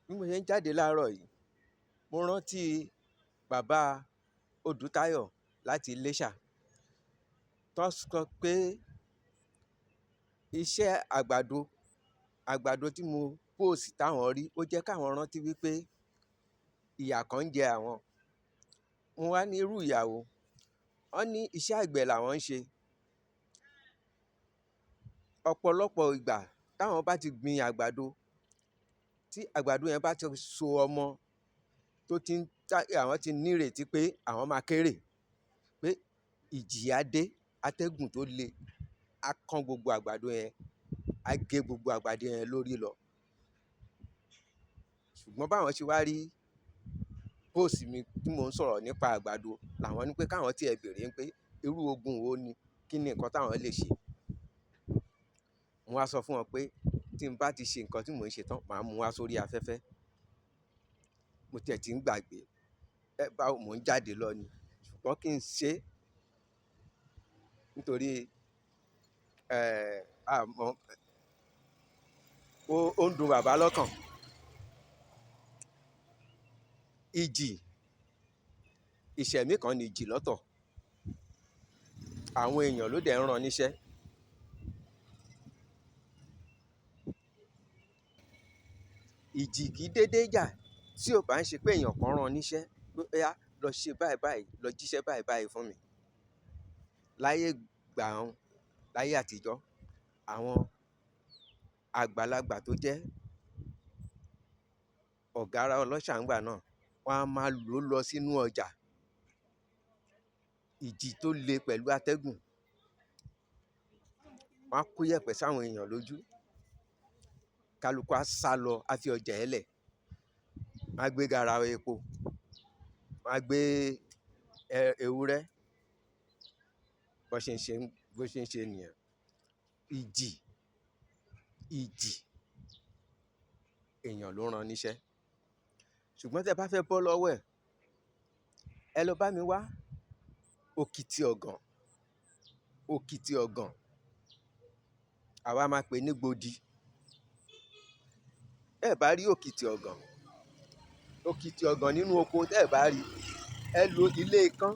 bí mo ṣe ń jáde láàárọ̀ yìí, mo rántí bàbá Odùtáyọ̀ láti Iléṣà tó sọ pé iṣẹ́ àgbàdo tí mo post táwọn rí ó jẹ́ káwọn rántí wípé ìyà kan ń jẹ àwọn. Mo wá ní irú ìyà wo? Wọ́n ní iṣẹ́ àgbẹ̀ làwọn ń ṣe. Ọ̀pọ̀lọpọ̀ ìgbà táwọn bá ti gbin àgbàdo, tí àgbàdo yẹn bá ti so ọmọ àwọn ti nírètí pé àwọn máa kérè, pé ìjì á dé, atẹ́gùn tó le á kán gbogbo àgbàdo yẹn, á gé gbogbo àgbàdo yẹn lórí lọ. Ṣùgbọ́n báwọn ṣe wá rí post mi tí mò ń sọ̀rọ̀ nípa àgbàdo, làwọn ní pé káwọn tiẹ̀ béèrè pé irú ogun wo ni, kí ni nǹkan táwọn lè ṣe. Mo wá sọ fún wọn pé tí n bá ti ṣe nǹkan tí mò ń ṣe tán, màá mú wá sórí afẹ́fẹ́. Mo tiẹ̀ ti ń gbàgbé, báwo mò ń jáde lọ ni, ṣùgbọ́n kí n ṣe nítorí àmọ́ ó ń dùn bàbá lọ́kàn. Ìjì, ìṣẹ̀mí kan ni ìjì lọ́tọ̀, àwọn èèyàn ló dẹ̀ ń rán níṣẹ́. Ìjì kì í dédé jà tí ò bá ń ṣe pé èèyàn kan rán níṣẹ́ pé óyá lọ ṣe báyìí báyìí, lọ jíṣẹ́ báyìí báyìí fún mi. Láyé ìgbàun, láyé àtijọ́, àwọn àgbàlagbà tó jẹ́ ọ̀gárá ọlọ́ṣà ńgbà náà, wọ́n á máa lò ó lọ sínú ọjà. Ìjì tó le pẹ̀lú atẹ́gùn, wọ́n á kó yẹ̀pẹ̀ sáwọn èèyàn lójú, kálukú á sá lọ, á fi ọjà ẹ̀ lẹ̀, wọ́n á gbé garawa epo, wọ́n á gbé ewúrẹ́, bó ṣe ń ṣe nìyẹn. Ìjì èèyàn ló rán níṣẹ́. Ṣùgbọ́n tẹ́ bá fẹ́ bọ́ lọ́wọ́ ẹ̀, ẹ lọ bá mi wá òkìtì ọ̀gàn, àwa máa pè ní gbòdì. Tẹ́ ẹ̀ bá rí òkìtì ọ̀gàn nínú oko, tẹ́ ẹ̀ bá rí, ẹ lo ilé ikán.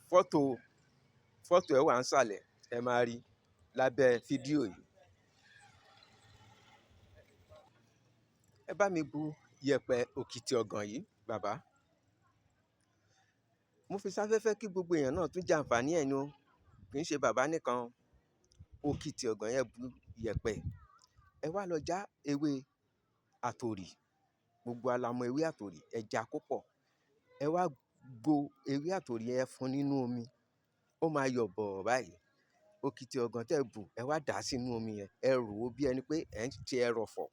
Fọ́tò ẹ̀ wà nísàlẹ̀, ẹ máa rí lábẹ́ fídíò yìí. Ẹ bá mi bu yẹ̀pẹ̀ òkìtì ọ̀gàn yìí, bàbá. Mo fi sáfẹ́fẹ́ kí gbogbo èèyàn náà tún jàǹfààní ẹ̀ ni o, kì í ṣe bàbá nìkan. Òkìtì ọ̀gàn yẹn bu yẹ̀pẹ̀, ẹ wá lọ já ewé àtòrì, gbogbo wa la mọ ewé àtòrì, ẹ já kó pọ̀, ẹ wá gbo ewé àtòrì yẹn fún nínú omi, ó máa yọ̀ bọ̀ báyìí. Òkìtì ọ̀gàn tẹ́ bù, ẹ wá dà á sínú omi yẹn, ẹ rò ó bí ẹni pé ẹ̀ ń ṣe ẹrọ̀fọ̀.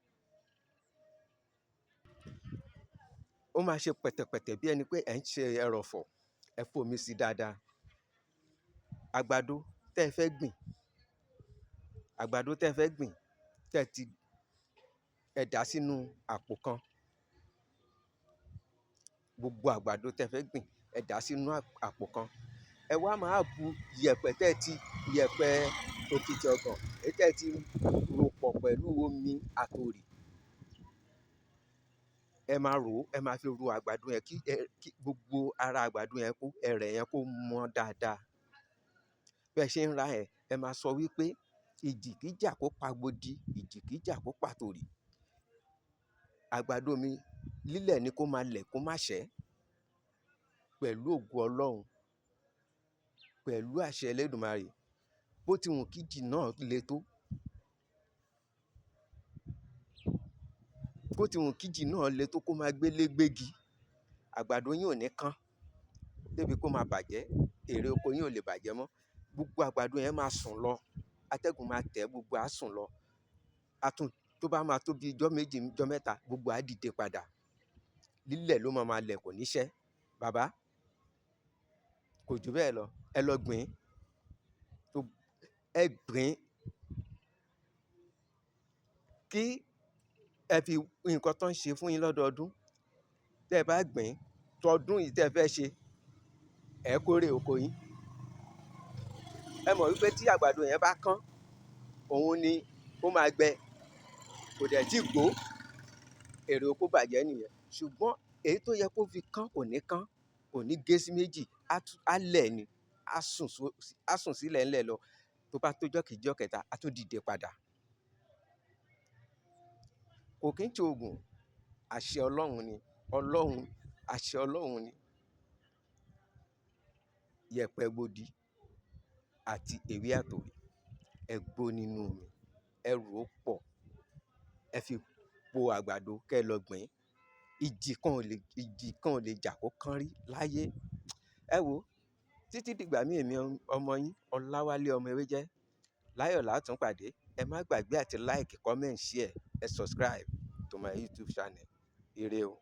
Ó máa ṣe pẹ̀tẹ̀pẹ̀tẹ̀ bí ẹni pé ẹ̀ ń ṣe ẹrọ̀fọ̀, ẹ fòmi sí dáadáa. Àgbàdo tẹ́ ẹ fẹ́ gbìn, ẹ dà á sínú àpò kan. Gbogbo àgbàdo tẹ́ ẹ fẹ́ gbìn, ẹ dà á sínú àpò kan. Ẹ wá máa bu yẹ̀pẹ̀ òkìtì ọ̀gàn èyí tẹ́ ẹ ti rò pọ̀ pẹ̀lú omi àtòrì. Ẹ máa rò ó, ẹ máa fi ro àgbàdo yẹn kí gbogbo ara àgbàdo yẹn ẹrẹ̀ yẹn kó mọ́ dáadáa. Bí ẹ ṣe ń rà ẹ̀, ẹ máa sọ wípé ìjì kì í jà kó pa gbòdì, ìjì kì í jà kó pa tòrì. Àgbàdo mi lílẹ̀ ni kó máa lẹ̀ kó má ṣẹ́. Pẹ̀lú ògo Ọlọ́run, pẹ̀lú àṣẹ Elédùmarè, bó ti wù kí ìjì náà le tó, bó ti wù kí ìjì náà le tó kó máa gbélé gbégi, àgbàdo yín ò ní kán débi kó máa bàjẹ́, èrè oko yín ò lè bàjẹ́ mọ́. Gbogbo àgbàdo yẹn máa sùn lọ, atẹ́gùn máa tẹ̀, gbogbo á sùn lọ. Tó bá máa tó bí ijọ́ méjì, ijọ́ mẹ́ta, gbogbo á dìde padà. Lílẹ̀ ló máa lẹ̀, kò ní ṣẹ́. Bàbá, kò jù bẹ́ẹ̀ lọ, ẹ lọ gbìn. Ẹ gbìn kí ẹ fi nǹkan tó ń ṣe fún yín lọ́dọọdún. Tẹ́ ẹ bá gbìn tọdún yìí tẹ́ ẹ fẹ́ ṣe, ẹ kórè oko yín. Ẹ mọ̀ wípé tí àgbàdo yẹn bá kán, òun ni ó máa gbẹ, kò dẹ̀ tí gbó, èrè oko bàjẹ́ nìyẹn. Ṣùgbọ́n èyí tó yẹ kó fi kán kò ní kán, kò ní gé sí méjì, á lẹ̀ ni, á sùn sílẹ̀ ńlẹ̀ lọ. Tó bá tójọ́ kejì ọjọ́ kẹta, á tún dìde padà. Kò kí ń ṣe oògùn, àṣẹ Ọlọ́run ni. Àṣẹ Ọlọ́run ni. Yẹ̀pẹ̀ gbòdì àti ewé àtòrì, ẹ gbó nínú omi, ẹ rò ó pọ̀, ẹ fi po àgbàdo kẹ́ ẹ lọ gbìn. Ìjì kan ò lè jà kó kán rí láyé. Ẹ wo, títí dìgbà míì, èmi ọmọ yín Ọláwálé ọmọ Ewéjẹ́, láyọ̀ la ó tún pàdé. Ẹ má gbàgbé àti like, comment, share, ẹ subscribe to my YouTube channel. Ire o.